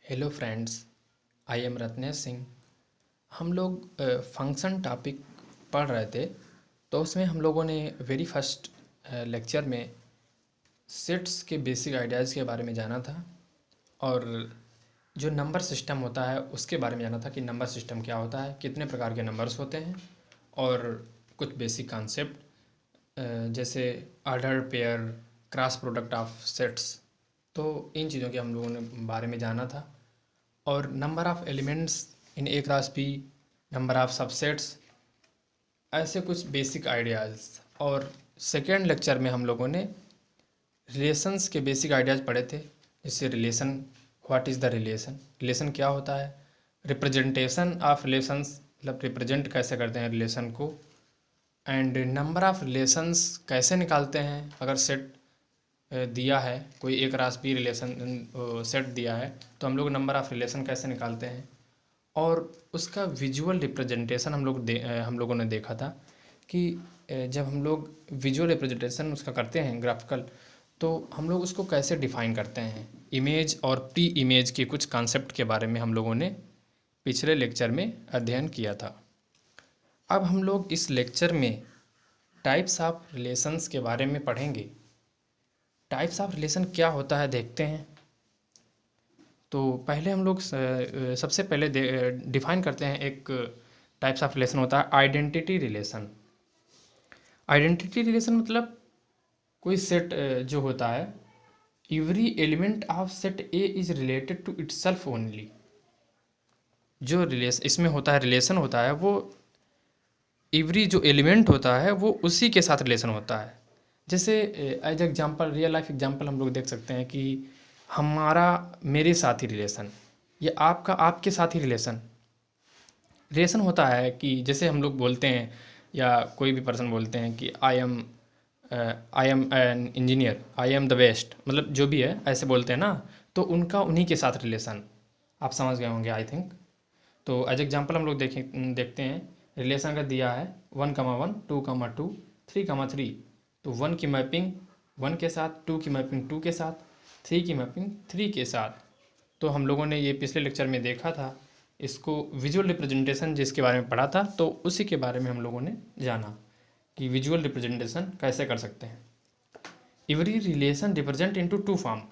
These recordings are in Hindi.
Hello friends, I am Ratnesh Singh. हम लोग फंक्शन टॉपिक पढ़ रहे थे, तो उसमें हम लोगों ने वेरी फर्स्ट लेक्चर में सेट्स के बेसिक आइडियाज़ के बारे में जाना था और जो नंबर सिस्टम होता है उसके बारे में जाना था कि नंबर सिस्टम क्या होता है, कितने प्रकार के नंबर्स होते हैं और कुछ बेसिक कॉन्सेप्ट जैसे order, pair, cross product of sets. तो इन चीज़ों के हम लोगों ने बारे में जाना था और number of elements in A cross B, number of subsets, ऐसे कुछ बेसिक आइडियाज़। और सेकेंड लेक्चर में हम लोगों ने रिलेशंस के बेसिक आइडियाज़ पढ़े थे, जैसे relation, what is the relation, relation क्या होता है, रिप्रेजेंटेशन ऑफ रिलेशंस, मतलब रिप्रेजेंट कैसे करते हैं रिलेशन को, एंड नंबर ऑफ़ रिलेशंस कैसे निकालते हैं अगर सेट दिया है, कोई एक क्रॉस बी रिलेशन सेट दिया है तो हम लोग नंबर ऑफ़ रिलेशन कैसे निकालते हैं। और उसका विजुअल रिप्रेजेंटेशन हम लोगों ने देखा था कि जब हम लोग विजुअल रिप्रेजेंटेशन उसका करते हैं ग्राफिकल, तो हम लोग उसको कैसे डिफ़ाइन करते हैं। इमेज और प्री इमेज के कुछ कॉन्सेप्ट के बारे में हम लोगों ने पिछले लेक्चर में अध्ययन किया था। अब हम लोग इस लेक्चर में टाइप्स ऑफ रिलेशंस के बारे में पढ़ेंगे। टाइप्स ऑफ रिलेशन क्या होता है देखते हैं। तो पहले हम लोग सबसे पहले डिफाइन करते हैं, एक टाइप्स ऑफ रिलेशन होता है आइडेंटिटी रिलेशन। आइडेंटिटी रिलेशन मतलब कोई सेट जो होता है, every element of set A is related to itself only. जो रिलेशन इसमें होता है, रिलेशन होता है, वो एवरी जो एलिमेंट होता है वो उसी के साथ रिलेशन होता है। जैसे as example, real life example हम लोग देख सकते हैं कि हमारा मेरे साथ ही रिलेशन या आपका आपके साथ ही रिलेशन रिलेशन होता है। कि जैसे हम लोग बोलते हैं या कोई भी पर्सन बोलते हैं कि I am an engineer, I am the best, मतलब जो भी है ऐसे बोलते हैं ना, तो उनका उन्हीं के साथ रिलेशन आप समझ गए होंगे आई थिंक। तो एज एग्जांपल हम लोग देखते हैं, रिलेशन का दिया है 1,1, 2,2, 3,3। तो 1 की मैपिंग 1 के साथ, 2 की मैपिंग 2 के साथ, 3 की मैपिंग 3 के साथ। तो हम लोगों ने ये पिछले लेक्चर में देखा था, इसको विजुअल रिप्रेजेंटेशन जिसके बारे में पढ़ा था, तो उसी के बारे में हम लोगों ने जाना कि विजुअल रिप्रेजेंटेशन कैसे कर सकते हैं। Every relation represent into two form.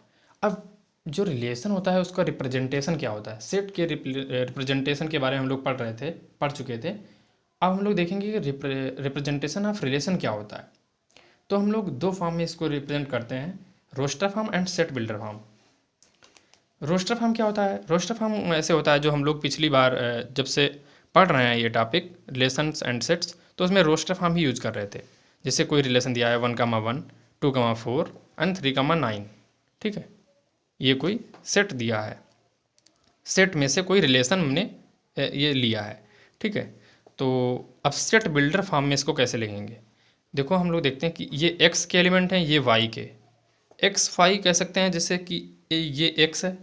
अब जो रिलेशन होता है उसका रिप्रेजेंटेशन क्या होता है। सेट के रिप्रेजेंटेशन के बारे में हम लोग पढ़ चुके थे। अब हम लोग देखेंगे कि रिप्रेजेंटेशन ऑफ रिलेशन क्या होता है। तो हम लोग दो फॉर्म में इसको रिप्रेजेंट करते हैं, roster form and set builder form. Roster form क्या होता है? रोस्टर फॉर्म ऐसे होता है जो हम लोग पिछली बार जब से पढ़ रहे हैं ये टॉपिक रिलेशंस एंड सेट्स, तो उसमें रोस्टर फॉर्म ही यूज कर रहे थे। जैसे कोई रिलेशन दिया है 1,1, 2,4 एंड 3,9, ठीक है, ये कोई सेट दिया है, सेट में से कोई रिलेशन हमने ये लिया है, ठीक है। तो अब सेट बिल्डर फॉर्म में इसको कैसे लिखेंगे, देखो हम लोग देखते हैं कि ये एक्स के एलिमेंट हैं, ये वाई के, एक्स वाई कह सकते हैं, जैसे कि ये एक्स है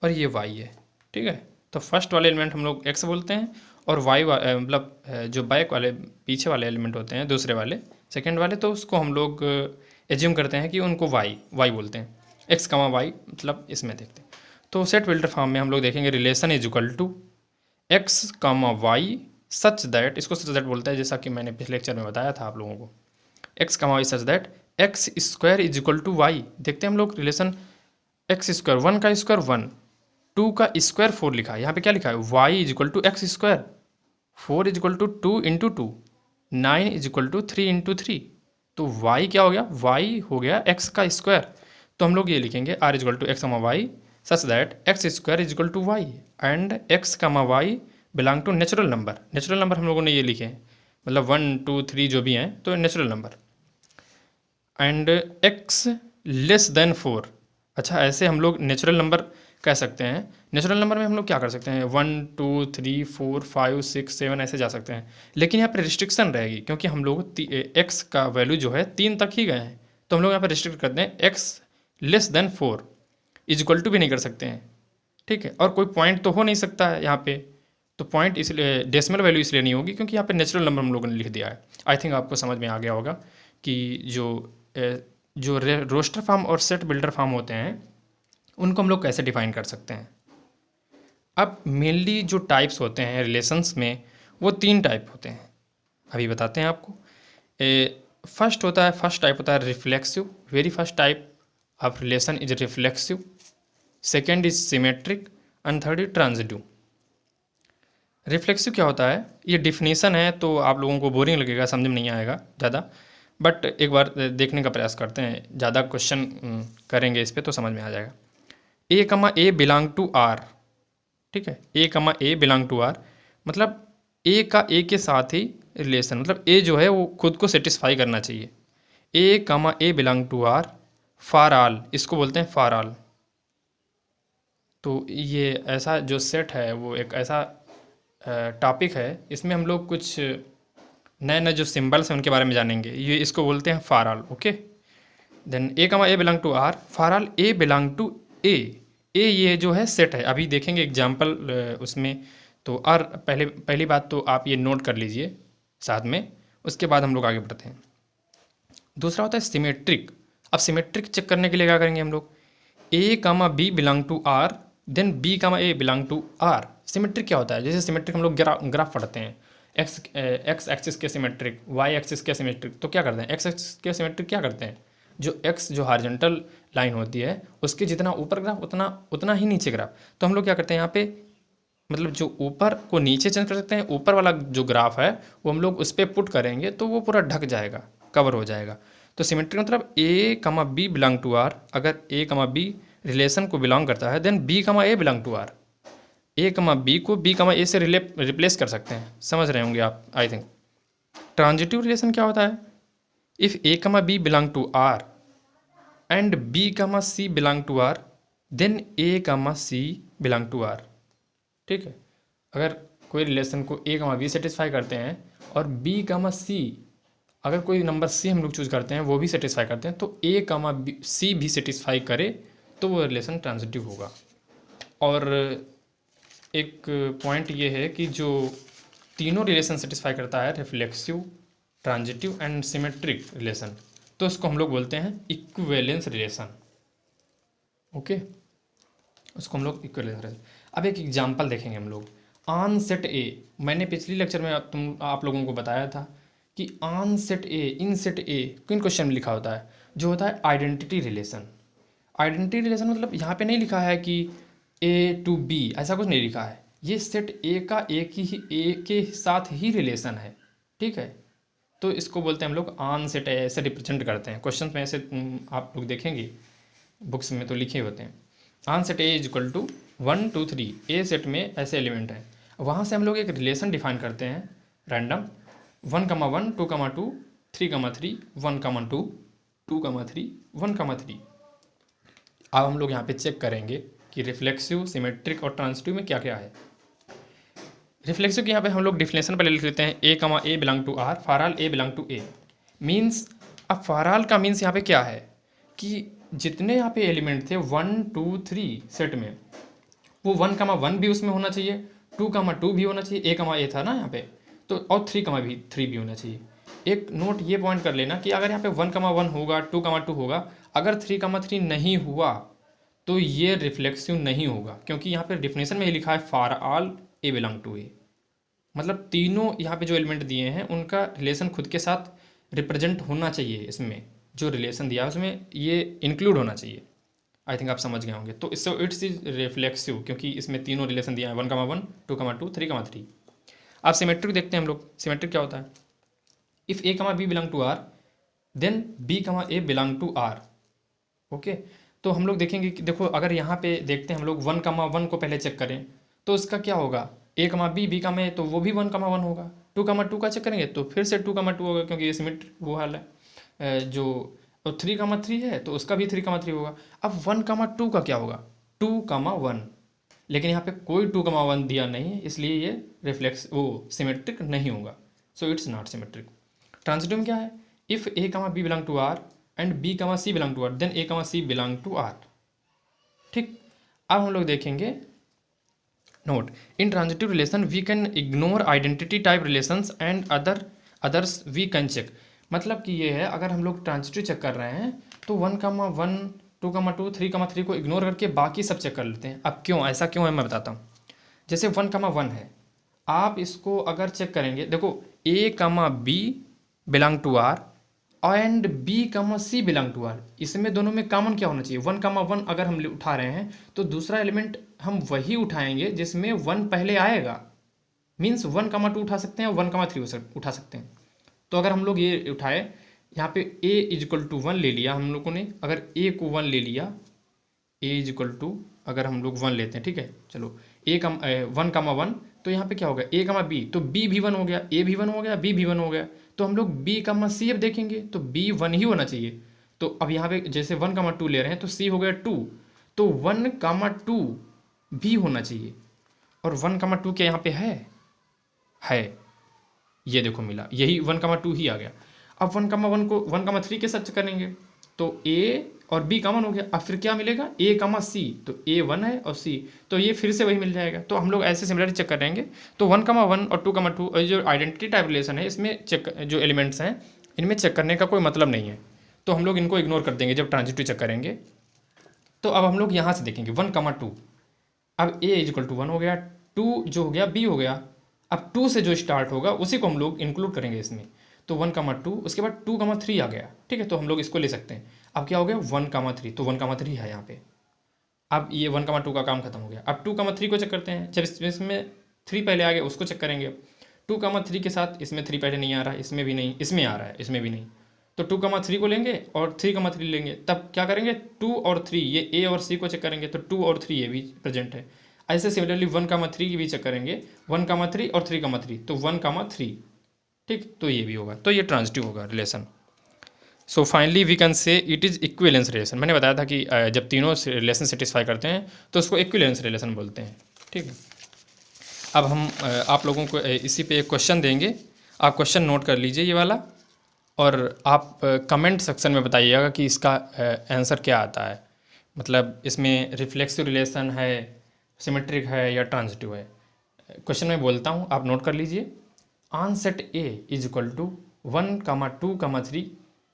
और ये वाई है, ठीक है। तो फर्स्ट वाले एलिमेंट हम लोग एक्स बोलते हैं और वाई मतलब जो बैक वाले पीछे वाले एलिमेंट होते हैं, दूसरे वाले सेकेंड वाले, तो उसको हम लोग एज्यूम करते हैं कि उनको वाई वाई बोलते हैं। एक्स कमा वाई मतलब इसमें देखते हैं। तो सेट बिल्डर फॉर्म में हम लोग देखेंगे relation is equal to x comma y such that, इसको सच दैट बोलता है, जैसा कि मैंने पिछले लेक्चर में बताया था आप लोगों को, x comma y such that x square is equal to y. देखते हैं हम लोग रिलेशन, एक्स स्क्वायर 1 का स्क्वायर 1, 2 का स्क्वायर 4 लिखा है, यहाँ पे क्या लिखा है, y is equal to x square, 4 is equal to 2 into 2, 9 is equal to 3 into 3। तो वाई क्या हो गया, वाई हो गया एक्स का स्क्वायर। तो हम लोग ये लिखेंगे R is equal to x comma y such that x square is equal to y and x comma y belong to natural number. Natural number हम लोगों ने ये लिखे हैं, मतलब 1, 2, 3 जो भी हैं, तो natural number. And x less than 4। अच्छा, ऐसे हम लोग नेचुरल नंबर कह सकते हैं। नेचुरल नंबर में हम लोग क्या कर सकते हैं, 1, 2, 3, 4, 5, 6, 7 ऐसे जा सकते हैं, लेकिन यहाँ पर रिस्ट्रिक्शन रहेगी क्योंकि हम लोग एक्स का वैल्यू जो है 3 तक ही गए हैं। तो हम लोग यहाँ पर रिस्ट्रिक्ट करते हैं, x less than 4 is equal to भी नहीं कर सकते हैं, ठीक है। और कोई पॉइंट तो हो नहीं सकता है यहाँ पे, तो पॉइंट इसलिए डेसिमल वैल्यू इसलिए नहीं होगी क्योंकि यहाँ पे नेचुरल नंबर हम लोगों ने लिख दिया है। आई थिंक आपको समझ में आ गया होगा कि जो रोस्टर फॉर्म और सेट बिल्डर फॉर्म होते हैं उनको हम लोग कैसे डिफाइन कर सकते हैं। अब मेनली जो टाइप्स होते हैं रिलेशंस में वो 3 टाइप होते हैं, अभी बताते हैं आपको। फर्स्ट टाइप होता है reflexive, very first type of relation is reflexive, second is symmetric and third is transitive. Reflexive क्या होता है, ये डिफिनीसन है तो आप लोगों को बोरिंग लगेगा, समझ में नहीं आएगा ज़्यादा, बट एक बार देखने का प्रयास करते हैं, ज़्यादा क्वेश्चन करेंगे इस पर तो समझ में आ जाएगा। ए comma A belong to are, ठीक है, a comma A belong to are मतलब ए का ए के साथ ही रिलेशन, मतलब ए जो है वो खुद को सेटिस्फाई करना चाहिए। ए comma A belong to R for all, इसको बोलते हैं फॉर ऑल। तो ये ऐसा जो सेट है वो एक ऐसा टॉपिक है, इसमें हम लोग कुछ नए नए जो सिंबल्स हैं उनके बारे में जानेंगे, ये इसको बोलते हैं for all. Okay, then A comma A belong to R for all a belong to A, ये जो है सेट है, अभी देखेंगे एग्जाम्पल उसमें। तो और पहली बात तो आप ये नोट कर लीजिए साथ में, उसके बाद हम लोग आगे बढ़ते हैं। दूसरा होता है सिमेट्रिक। अब सिमेट्रिक चेक करने के लिए क्या करेंगे हम लोग, a comma b belong to R then b comma a belong to R. Symmetric क्या होता है, जैसे सिमेट्रिक हम लोग ग्राफ पढ़ते हैं, एक्स एक्सिस के सिमेट्रिक, वाई एक्सिस के सिमेट्रिक, तो क्या करते हैं एक्स एक्सिस के सिमेट्रिक क्या करते हैं, जो एक्स जो हॉरिजॉन्टल लाइन होती है उसके जितना ऊपर ग्राफ उतना ही नीचे ग्राफ। तो हम लोग क्या करते हैं यहाँ पे, मतलब जो ऊपर को नीचे चेंज कर सकते हैं, ऊपर वाला जो ग्राफ है वो हम लोग उस पर पुट करेंगे तो वो पूरा ढक जाएगा, कवर हो जाएगा। तो सिमेट्रिक मतलब ए comma B belong to are, अगर ए कमा बी रिलेशन को बिलोंग करता है then B comma A belong to R, a comma b को बी कमा ए से रिप्लेस कर सकते हैं, समझ रहे होंगे आप आई थिंक। ट्रांजिटिव रिलेशन क्या होता है, if A comma B belong to R and B comma C belong to R then A comma C belong to are, ठीक है। अगर कोई रिलेशन को ए कमा बी सेटिस्फाई करते हैं और बी कमा सी, अगर कोई नंबर सी हम लोग चूज़ करते हैं वो भी सेटिस्फाई करते हैं, तो ए कमा बी सी भी सेटिस्फाई करे तो वो रिलेशन ट्रांजिटिव होगा। और एक पॉइंट ये है कि जो तीनों रिलेशन सेटिस्फाई करता है, reflexive, transitive and symmetric relation, तो इसको हम लोग बोलते हैं इक्विवेलेंस रिलेशन। ओके, उसको हम लोग इक्विवेलेंस रिलेशन। अब एक एग्जांपल देखेंगे हम लोग, ऑन सेट ए, मैंने पिछली लेक्चर में आप लोगों को बताया था कि on set A in set ए किन क्वेश्चन में लिखा होता है, जो होता है आइडेंटिटी रिलेशन। आइडेंटिटी रिलेशन मतलब यहाँ पे नहीं लिखा है कि ए टू बी, ऐसा कुछ नहीं लिखा है, ये सेट ए का एक ही ए के साथ ही रिलेशन है, ठीक है। तो इसको बोलते हैं हम लोग ऑन सेट ए, ऐसे रिप्रेजेंट करते हैं क्वेश्चन में, ऐसे आप लोग देखेंगे बुक्स में तो लिखे होते हैं, on set A is equal to 1 2 3, A set में ऐसे एलिमेंट हैं, वहाँ से हम लोग एक रिलेशन डिफाइन करते हैं रैंडम, 1 कमा 1 2 कमा 2 3 कमा 3 1 कमा 2 2 कमा 3 1 कमा 3। अब हम लोग यहाँ पे चेक करेंगे कि रिफ्लेक्सिव, सिमेट्रिक और ट्रांजिटिव में क्या क्या है। रिफ्लेक्सिव के यहाँ पे हम लोग डिफिनेशन पहले लिख लेते हैं, a comma A belong to R for all a belong to A means. अब फॉर ऑल का मीन्स यहाँ पे क्या है कि जितने यहाँ पे एलिमेंट थे 1 2 3 सेट में, वो 1 कमा 1 भी उसमें होना चाहिए, 2 कमा 2 भी होना चाहिए, ए कमा ए था ना यहाँ पे, तो और 3 कमा 3 भी होना चाहिए। एक नोट ये पॉइंट कर लेना कि अगर यहाँ पे 1 कमा 1 होगा, 2 कमा 2 होगा, अगर 3 कमा 3 नहीं हुआ तो ये रिफ्लेक्सिव नहीं होगा, क्योंकि यहाँ पे डिफिनेशन में ही लिखा है for all a belong to A, मतलब तीनों यहाँ पे जो एलिमेंट दिए हैं उनका रिलेशन खुद के साथ रिप्रेजेंट होना चाहिए, इसमें जो रिलेशन दिया है उसमें ये इंक्लूड होना चाहिए। आई थिंक आप समझ गए होंगे। तो इससे इट्स इज रिफ्लेक्सिव क्योंकि इसमें तीनों रिलेशन दिया है, 1 कमा 1 2 कमा 2 3 कमा 3। आप सिमेट्रिक देखते हैं हम लोग, सिमेट्रिक क्या होता है, if A comma B belong to R then B comma A belong to R. Okay, तो हम लोग देखेंगे कि देखो अगर यहाँ पे देखते हैं हम लोग 1 कमा 1 को पहले चेक करें तो उसका क्या होगा, ए कमा बी कमा ए, तो वो भी 1 कमा 1 होगा। 2 कमा 2 का चेक करेंगे तो फिर से 2 कमा 2 होगा, क्योंकि ये सिमेट्रिक वो हाल है। जो 3 कमा 3 है तो उसका भी 3 कमा 3 होगा। अब 1 कमा 2 का क्या होगा, 2 कमा 1, लेकिन यहाँ पे कोई 2 कमा 1 दिया नहीं है, इसलिए ये रिफ्लेक्स वो सिमेट्रिक नहीं होगा, so it's not symmetric. Transitive में क्या है, if A comma B belong to R and B comma C belong to R then A comma C belong to are. ठीक, अब हम लोग देखेंगे note, in transitive relation we can ignore identity type relations and others we can check. मतलब कि ये है, अगर हम लोग ट्रांजिटिव चेक कर रहे हैं तो 1 कमा 1 2 कमा 2 3 कमा 3 को इग्नोर करके बाकी सब चेक कर लेते हैं। अब क्यों, ऐसा क्यों है मैं बताता हूँ। जैसे 1,1 है, आप इसको अगर चेक करेंगे, देखो A,B belong to R and B,C belong to R, इसमें दोनों में कॉमन क्या होना चाहिए? 1,1 अगर हम उठा रहे हैं तो दूसरा एलिमेंट हम वही उठाएंगे जिसमें 1 पहले आएगा। मीन्स 1,2 उठा सकते हैं और 1,3 उठा सकते हैं। तो अगर हम लोग ये उठाए, यहाँ पे A इजिक्वल टू 1 ले लिया हम लोगों ने, अगर A को 1 ले लिया, A इजिक्वल टू अगर हम लोग 1 लेते हैं, ठीक है, चलो 1,1, तो यहाँ पे क्या होगा? A,B, तो B भी 1 हो गया, A भी 1 हो गया, B भी 1 हो गया, तो हम लोग B,C अब देखेंगे तो B 1 ही होना चाहिए। तो अब यहाँ पे जैसे 1,2 ले रहे हैं तो C हो गया 2, तो 1,2 भी होना चाहिए, और 1,2 क्या यहाँ पे है, ये देखो मिला, यही 1,2 ही आ गया। अब 1,1 को 1,3 के साथ चेक करेंगे तो A और B कॉमन हो गया, अब फिर क्या मिलेगा? A,C, तो A 1 है और C, तो ये फिर से वही मिल जाएगा। तो हम लोग ऐसे सिमिलरली चेक करेंगे, तो 1,1 और 2,2 और जो आइडेंटिटी टाइप रिलेशन है इसमें चेक, जो एलिमेंट्स हैं इनमें चेक करने का कोई मतलब नहीं है, तो हम लोग इनको इग्नोर कर देंगे जब ट्रांजिटिव चेक करेंगे। तो अब हम लोग यहाँ से देखेंगे 1,2, अब A इजिक्वल टू 1 हो गया, 2 जो हो गया B हो गया, अब 2 से जो स्टार्ट होगा उसी को हम लोग इंक्लूड करेंगे इसमें, तो 1,2, उसके बाद 2,3 आ गया, ठीक है, तो हम लोग इसको ले सकते हैं। अब क्या हो गया? 1,3, तो 1,3 है यहाँ पे। अब ये 1,2 का काम खत्म हो गया। अब 2,3 को चेक करते हैं, जब इसमें 3 पहले आ गया उसको चेक करेंगे। 2,3 के साथ इसमें 3 पहले नहीं आ रहा है, इसमें भी नहीं, इसमें आ रहा है, इसमें भी नहीं, तो 2,3 को लेंगे और 3,3 लेंगे, तब क्या करेंगे? 2 और 3, ये A और C को चेक करेंगे तो 2 और 3 ये भी प्रेजेंट है। ऐसे सिमिलरली 1,3 की भी चेक करेंगे, 1,3 और 3,3, तो 1,3, ठीक, तो ये भी होगा, तो ये ट्रांजिटिव होगा relation. So finally we can say it is equivalence relation. मैंने बताया था कि जब तीनों रिलेशन सेटिस्फाई करते हैं तो उसको इक्विवेलेंस रिलेशन बोलते हैं, ठीक है। अब हम आप लोगों को इसी पे एक क्वेश्चन देंगे, आप क्वेश्चन नोट कर लीजिए ये वाला, और आप कमेंट सेक्शन में बताइएगा कि इसका आंसर क्या आता है, मतलब इसमें रिफ्लेक्सिव रिलेशन है, सिमेट्रिक है या ट्रांजिटिव है। क्वेश्चन मैं बोलता हूँ, आप नोट कर लीजिए। On set A is equal to 1,2,3,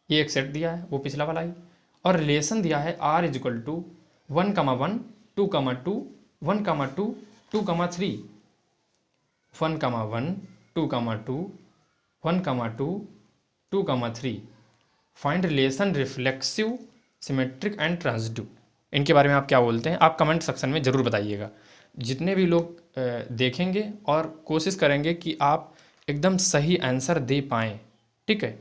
ये एक सेट दिया है, वो पिछला वाला ही, और रिलेशन दिया है R is equal to 1,1, 2,2, 1,2, 2,3, 1,1, 2,2, 1,2, 2,3। Find relation reflexive, symmetric and transitive. इनके बारे में आप क्या बोलते हैं? आप कमेंट सेक्शन में ज़रूर बताइएगा। जितने भी लोग देखेंगे और कोशिश करेंगे कि आप एकदम सही आंसर दे पाएँ, ठीक है।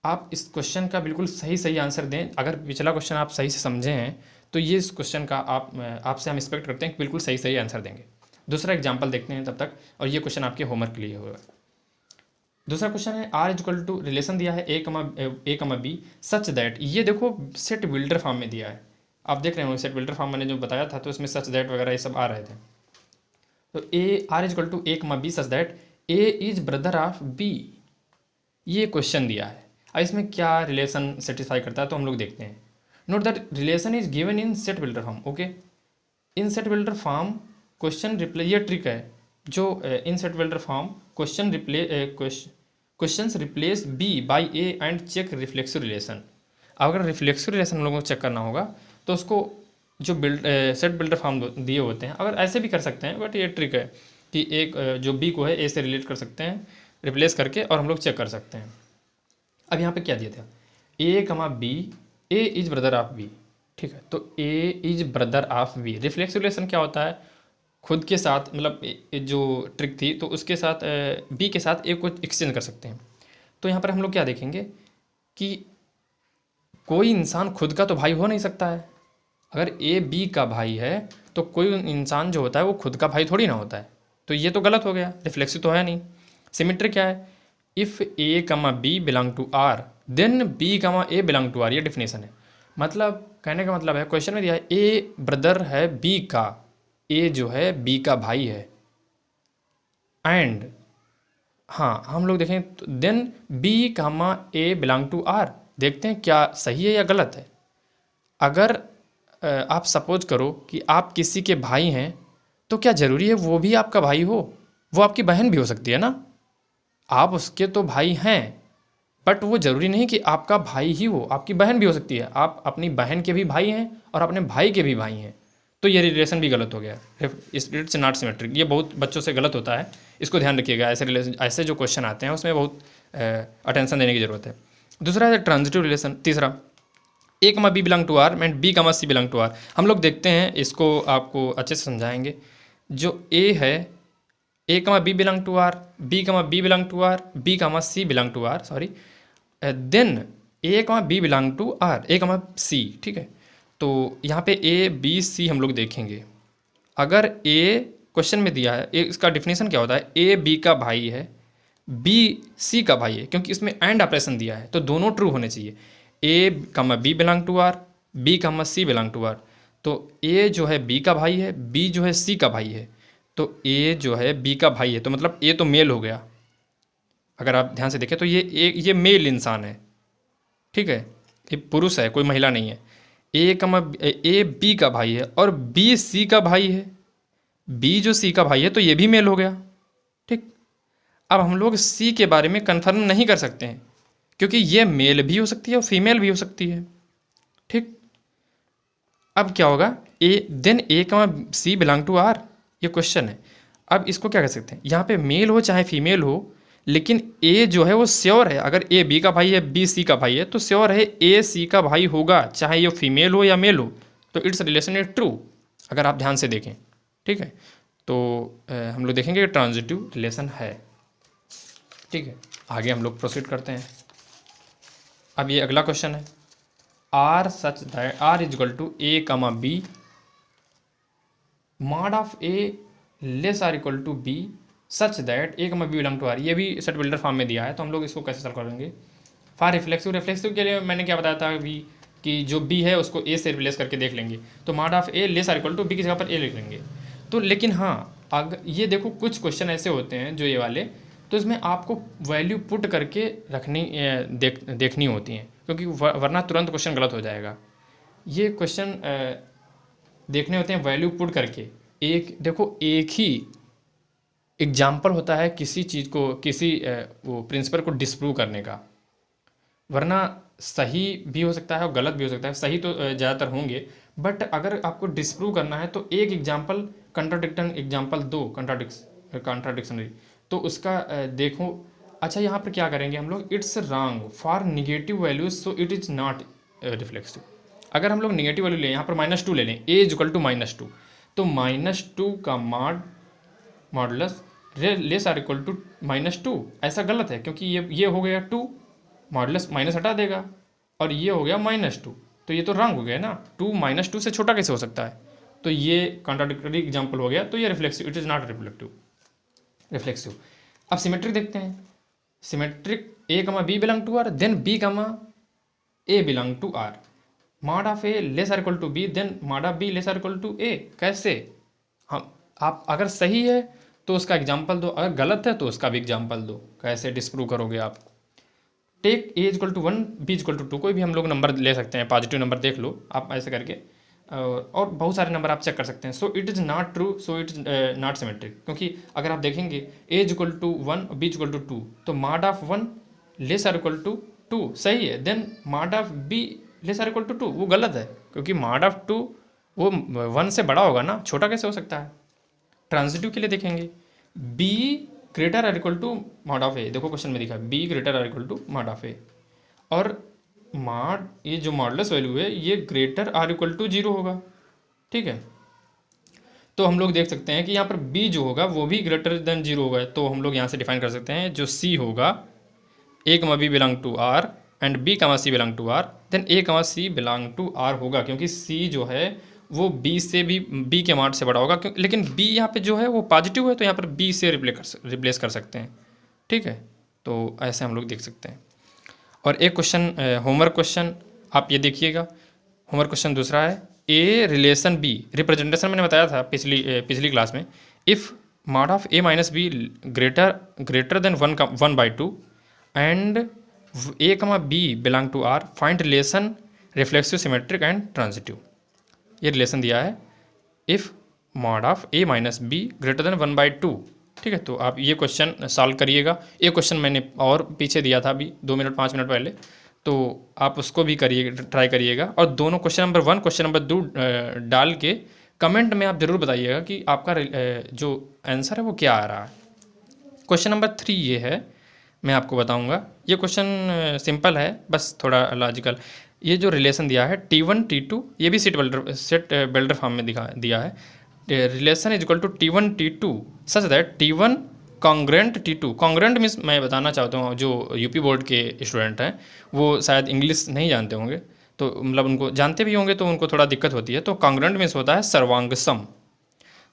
आप इस क्वेश्चन का बिल्कुल सही सही आंसर दें। अगर पिछला क्वेश्चन आप सही से समझे हैं तो ये इस क्वेश्चन का आपसे हम एक्सपेक्ट करते हैं कि बिल्कुल सही सही आंसर देंगे। दूसरा एग्जाम्पल देखते हैं तब तक, और ये क्वेश्चन आपके होमवर्क के लिए होगा। दूसरा क्वेश्चन है R इक्वल टू, रिलेशन दिया है A,B सच दैट, ये देखो सेट बिल्डर फॉर्म में दिया है, आप देख रहे हो सेट बिल्डर फॉर्म मैंने जो बताया था तो इसमें सच दैट वगैरह ये सब आ रहे थे। तो R equal to A,B such that A is brother of B, ये क्वेश्चन दिया है। अब इसमें क्या रिलेशन सेटिस्फाई करता है तो हम लोग देखते हैं। Note that relation is given in set builder form, okay. In set builder form question replace, ये ट्रिक है जो in set builder form questions replace B by A and check reflexive relation. अगर रिफ्लेक्सिव रिलेशन हम लोगों को चेक करना होगा तो उसको जो सेट बिल्डर फॉर्म दिए होते हैं, अगर ऐसे भी कर सकते हैं, बट ये ट्रिक है कि एक जो B को है A से रिलेट कर सकते हैं रिप्लेस करके, और हम लोग चेक कर सकते हैं। अब यहाँ पे क्या दिया था? A,B, A is brother of B, ठीक है, तो A is brother of B। Reflexive relation क्या होता है? खुद के साथ, मतलब जो ट्रिक थी तो उसके साथ B के साथ A को एक्सचेंज कर सकते हैं। तो यहाँ पर हम लोग क्या देखेंगे कि कोई इंसान खुद का तो भाई हो नहीं सकता है। अगर A B का भाई है तो कोई इंसान जो होता है वो खुद का भाई थोड़ी ना होता है, तो ये तो गलत हो गया, रिफ्लेक्सिव तो है नहीं। सिमेट्री क्या है? If A,B belong to R then B,A belong to R, ये डिफिनेशन है। मतलब कहने का मतलब है, क्वेश्चन में दिया है A ब्रदर है B का, A जो है B का भाई है, एंड हाँ हम लोग देखें तो then B,A belong to R। देखते हैं क्या सही है या गलत है। अगर आप सपोज करो कि आप किसी के भाई हैं तो क्या ज़रूरी है वो भी आपका भाई हो? वो आपकी बहन भी हो सकती है ना, आप उसके तो भाई हैं, बट वो ज़रूरी नहीं कि आपका भाई ही हो, आपकी बहन भी हो सकती है। आप अपनी बहन के भी भाई हैं और अपने भाई के भी भाई हैं, तो ये रिलेशन भी गलत हो गया, इट्स नॉट सिमेट्रिक। ये बहुत बच्चों से गलत होता है, इसको ध्यान रखिएगा। ऐसे रिलेशन, ऐसे जो क्वेश्चन आते हैं उसमें बहुत अटेंशन देने की जरूरत है। दूसरा है ट्रांजिटिव रिलेशन। तीसरा, A comma B belong to R and B comma C belong to are. हम लोग देखते हैं, इसको आपको अच्छे से समझाएंगे। जो ए है, a comma B belong to R, B comma B belong to R, B comma C belong to R, sorry, then A comma B belong to R, a comma c, ठीक है। तो यहाँ पे ए बी सी हम लोग देखेंगे। अगर ए क्वेश्चन में दिया है, इसका डिफिनेशन क्या होता है, ए बी का भाई है, बी सी का भाई है, क्योंकि इसमें एंड ऑपरेशन दिया है तो दोनों ट्रू होने चाहिए। ए comma B belong to R, B comma C belong to are. तो ए जो है बी का भाई है, बी जो है सी का भाई है, तो ए जो है बी का भाई है, तो मतलब ए तो मेल हो गया। अगर आप ध्यान से देखें तो ये मेल इंसान है, ठीक है, ये पुरुष है, कोई महिला नहीं है। ए बी का भाई है और बी सी का भाई है, बी जो सी का भाई है तो ये भी मेल हो गया, ठीक। अब हम लोग सी के बारे में कंफर्म नहीं कर सकते हैं, क्योंकि ये मेल भी हो सकती है और फीमेल भी हो सकती है, ठीक। अब क्या होगा, A comma C belong to are, ये क्वेश्चन है। अब इसको क्या कर सकते हैं, यहाँ पे मेल हो चाहे फीमेल हो, लेकिन ए जो है वो श्योर है। अगर ए बी का भाई है, बी सी का भाई है, तो श्योर है ए सी का भाई होगा, चाहे ये फीमेल हो या मेल हो। तो इट्स रिलेशन इज ट्रू, अगर आप ध्यान से देखें, ठीक है। तो हम लोग देखेंगे कि ट्रांजिटिव रिलेशन है, ठीक है। आगे हम लोग प्रोसीड करते हैं। अब ये अगला क्वेश्चन है, R such that R is equal to a comma b, mod of A less or equal to b such that a comma B belong to are. ये भी सेट बिल्डर फॉर्म में दिया है, तो हम लोग इसको कैसे सॉल्व करेंगे। फॉर रिफ्लेक्सिव के लिए मैंने क्या बताया था अभी, कि जो बी है उसको ए से रिप्लेस करके देख लेंगे, तो mod of A less or equal to B की जगह पर ए लिख लेंगे। तो लेकिन हाँ, अगर ये देखो कुछ क्वेश्चन ऐसे होते हैं जो ये वाले, तो इसमें आपको वैल्यू पुट करके रखनी देखनी होती हैं, क्योंकि वरना तुरंत क्वेश्चन गलत हो जाएगा। ये क्वेश्चन देखने होते हैं वैल्यू पुट करके। एक देखो, एक ही एग्जाम्पल होता है किसी चीज़ को, किसी वो प्रिंसिपल को डिस्प्रूव करने का, वरना सही भी हो सकता है और गलत भी हो सकता है। सही तो ज़्यादातर होंगे, बट अगर आपको डिस्प्रूव करना है तो एक एग्जाम्पल कंट्राडिक्टन, एग्जाम्पल दो कॉन्ट्राडिक्शनरी, तो उसका देखो। अच्छा, यहाँ पर क्या करेंगे हम लोग, it's wrong for negative values so it is not reflexive. अगर हम लोग निगेटिव वैल्यू लें, यहाँ पर -2 ले लें, ए इज इक्वल टू -2, तो -2 का modulus less or equal to -2, ऐसा गलत है, क्योंकि ये हो गया 2, मॉडुलस माइनस हटा देगा, और ये हो गया -2, तो ये तो रॉन्ग हो गया ना। 2 -2 से छोटा कैसे हो सकता है, तो ये कॉन्ट्राडिक्टरी एग्जाम्पल हो गया, तो ये reflexive, it is not reflexive. अब सिमेट्रिक देखते हैं। Symmetric, a comma B belong to R, then B comma A belong to R, mod of A less or equal to b, then mod of b less or equal to a. कैसे, हम आप अगर सही है तो उसका एग्जाम्पल दो, अगर गलत है तो उसका भी एग्जाम्पल दो। कैसे डिस्प्रूव करोगे आप। Take A equal to 1, B equal to 2, कोई भी हम लोग नंबर ले सकते हैं, पॉजिटिव नंबर देख लो आप ऐसे करके, और बहुत सारे नंबर आप चेक कर सकते हैं। So it is not true, so it is not symmetric, क्योंकि अगर आप देखेंगे a equal to 1 B equal to 2, तो mod of 1 less or equal to 2 सही है, then mod of b less or equal to 2 वो गलत है, क्योंकि मॉड ऑफ 2 वो 1 से बड़ा होगा ना, छोटा कैसे हो सकता है। ट्रांजिटिव के लिए देखेंगे, b greater or equal to mod of a, देखो क्वेश्चन में दिखा b greater or equal to mod of a, और मॉड ये जो मॉडुलस वैल्यू है ये ग्रेटर आर इक्वल टू 0 होगा, ठीक है। तो हम लोग देख सकते हैं कि यहाँ पर बी जो होगा वो भी ग्रेटर देन 0 होगा, तो हम लोग यहाँ से डिफाइन कर सकते हैं जो सी होगा, A comma B belong to R and B comma C belong to R, then A comma C belong to are होगा, क्योंकि सी जो है वो बी से भी, बी के मॉड से बड़ा होगा, लेकिन बी यहाँ पे जो है वो पॉजिटिव है, तो यहाँ पर बी से रिप्लेस कर सकते हैं, ठीक है। तो ऐसे हम लोग देख सकते हैं। और एक क्वेश्चन होमवर्क क्वेश्चन आप ये देखिएगा। होमवर्क क्वेश्चन दूसरा है, ए रिलेशन बी, रिप्रेजेंटेशन मैंने बताया था पिछली क्लास में, if mod of A minus B greater than 1/2 and A comma B belong to R, find relation reflexive symmetric and transitive. ये रिलेशन दिया है, if mod of A minus B greater than 1/2, ठीक है। तो आप ये क्वेश्चन सॉल्व करिएगा। ये क्वेश्चन मैंने और पीछे दिया था अभी 2 मिनट 5 मिनट पहले, तो आप उसको भी करिए, ट्राई करिएगा, और दोनों क्वेश्चन नंबर 1 क्वेश्चन नंबर 2 डाल के कमेंट में आप ज़रूर बताइएगा कि आपका जो आंसर है वो क्या आ रहा है। क्वेश्चन नंबर 3 ये है, मैं आपको बताऊंगा। ये क्वेश्चन सिंपल है, बस थोड़ा लॉजिकल। ये जो रिलेशन दिया है T1 T2, ये भी सेट बिल्डर फॉर्म में दिया है। Relation is equal to T1 T2 such that T1 congruent T2। Congruent means मैं बताना चाहता हूँ, जो यूपी बोर्ड के स्टूडेंट हैं वो शायद इंग्लिश नहीं जानते होंगे, तो मतलब उनको जानते भी होंगे तो उनको थोड़ा दिक्कत होती है। तो कॉन्ग्रेंट मीन्स होता है सर्वांगसम।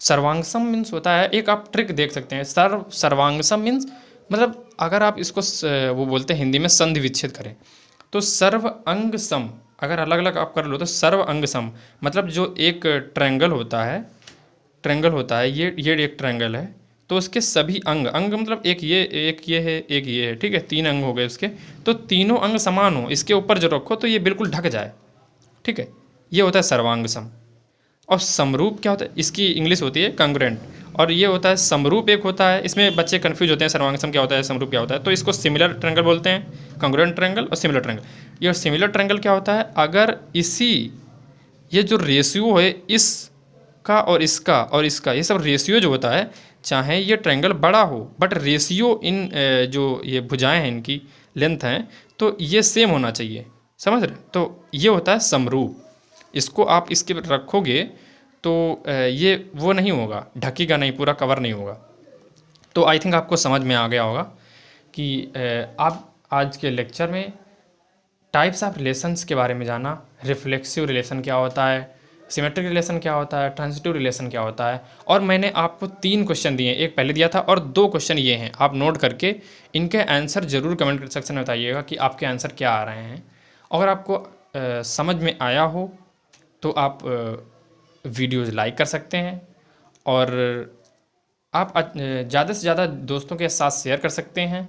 सर्वांगसम मीन्स होता है, एक आप ट्रिक देख सकते हैं। सर्वांगसम मीन्स मतलब अगर आप इसको वो बोलते हैं हिंदी में संधि विच्छेद करें तो सर्व अंग सम, अगर अलग अलग आप कर लो तो सर्व अंग सम मतलब जो एक ट्रायंगल होता है, ये एक ट्रायंगल है, तो उसके सभी अंग, अंग मतलब एक ये है, एक ये है, ठीक है, 3 अंग हो गए उसके, तो तीनों अंग समान हो, इसके ऊपर जो रखो तो ये बिल्कुल ढक जाए, ठीक है, ये होता है सर्वांग सम। और समरूप क्या होता है, इसकी इंग्लिश होती है कंग्रेंट, और ये होता है समरूप। एक होता है, इसमें बच्चे कंफ्यूज होते हैं सर्वांग सम क्या होता है, समरूप क्या होता है, तो इसको सिमिलर ट्रायंगल बोलते हैं, कंग्रेंट ट्रायंगल और सिमिलर ट्रायंगल। ये सिमिलर ट्रायंगल क्या होता है, अगर ये जो रेशियो है इसका और इसका ये सब रेशियो जो होता है, चाहे ये ट्रायंगल बड़ा हो बट रेशियो इन जो ये भुजाएं हैं इनकी लेंथ हैं तो ये सेम होना चाहिए, समझ रहे, तो ये होता है समरूप। इसको आप इसके रखोगे तो ये वो नहीं होगा, ढकेगा नहीं, पूरा कवर नहीं होगा। तो आई थिंक आपको समझ में आ गया होगा कि आप आज के लेक्चर में टाइप्स ऑफ रिलेशंस के बारे में जाना, रिफ्लेक्सिव रिलेशन क्या होता है, सिमेट्रिक रिलेशन क्या होता है, ट्रांजिटिव रिलेशन क्या होता है। और मैंने आपको 3 क्वेश्चन दिए, एक पहले दिया था और 2 क्वेश्चन ये हैं, आप नोट करके इनके आंसर ज़रूर कमेंट सेक्शन में बताइएगा कि आपके आंसर क्या आ रहे हैं। अगर आपको समझ में आया हो तो आप वीडियोज़ लाइक कर सकते हैं, और आप ज़्यादा से ज़्यादा दोस्तों के साथ शेयर कर सकते हैं,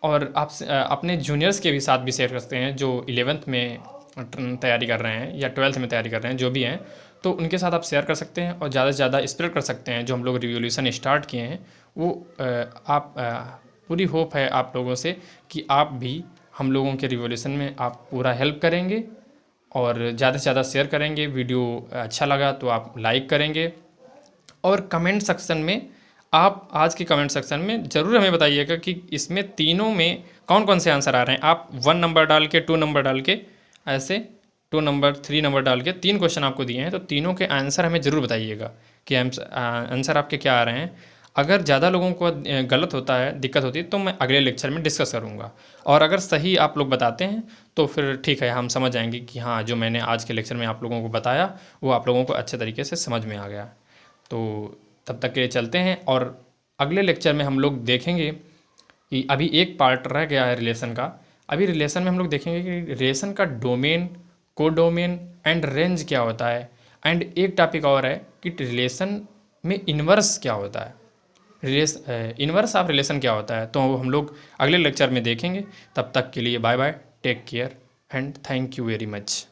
और आप अपने जूनियर्स के भी साथ भी शेयर कर सकते हैं जो 11th में तैयारी कर रहे हैं या 12th में तैयारी कर रहे हैं, जो भी हैं, तो उनके साथ आप शेयर कर सकते हैं और ज़्यादा से ज़्यादा स्प्रेड कर सकते हैं। जो हम लोग रिवोल्यूशन स्टार्ट किए हैं वो आप पूरी होप है आप लोगों से कि आप भी हम लोगों के रिवोल्यूशन में आप पूरा हेल्प करेंगे और ज़्यादा से ज़्यादा शेयर करेंगे। वीडियो अच्छा लगा तो आप लाइक करेंगे, और कमेंट सेक्शन में आप आज के कमेंट सेक्शन में ज़रूर हमें बताइएगा कि इसमें तीनों में कौन कौन से आंसर आ रहे हैं। आप 1 नंबर डाल के, 2 नंबर डाल के, ऐसे 2 नंबर 3 नंबर डाल के 3 क्वेश्चन आपको दिए हैं, तो तीनों के आंसर हमें ज़रूर बताइएगा कि आंसर आपके क्या आ रहे हैं। अगर ज़्यादा लोगों को गलत होता है, दिक्कत होती है, तो मैं अगले लेक्चर में डिस्कस करूँगा, और अगर सही आप लोग बताते हैं तो फिर ठीक है, हम समझ जाएंगे कि हाँ जो मैंने आज के लेक्चर में आप लोगों को बताया वो आप लोगों को अच्छे तरीके से समझ में आ गया। तो तब तक के लिए चलते हैं, और अगले लेक्चर में हम लोग देखेंगे कि अभी एक पार्ट रह गया है रिलेशन का। अभी रिलेशन में हम लोग देखेंगे कि रिलेशन का डोमेन, कोडोमेन एंड रेंज क्या होता है, एंड एक टॉपिक और है कि रिलेशन में इन्वर्स क्या होता है, इन्वर्स ऑफ रिलेशन क्या होता है, तो हम लोग अगले लेक्चर में देखेंगे। तब तक के लिए bye bye, take care and thank you very much.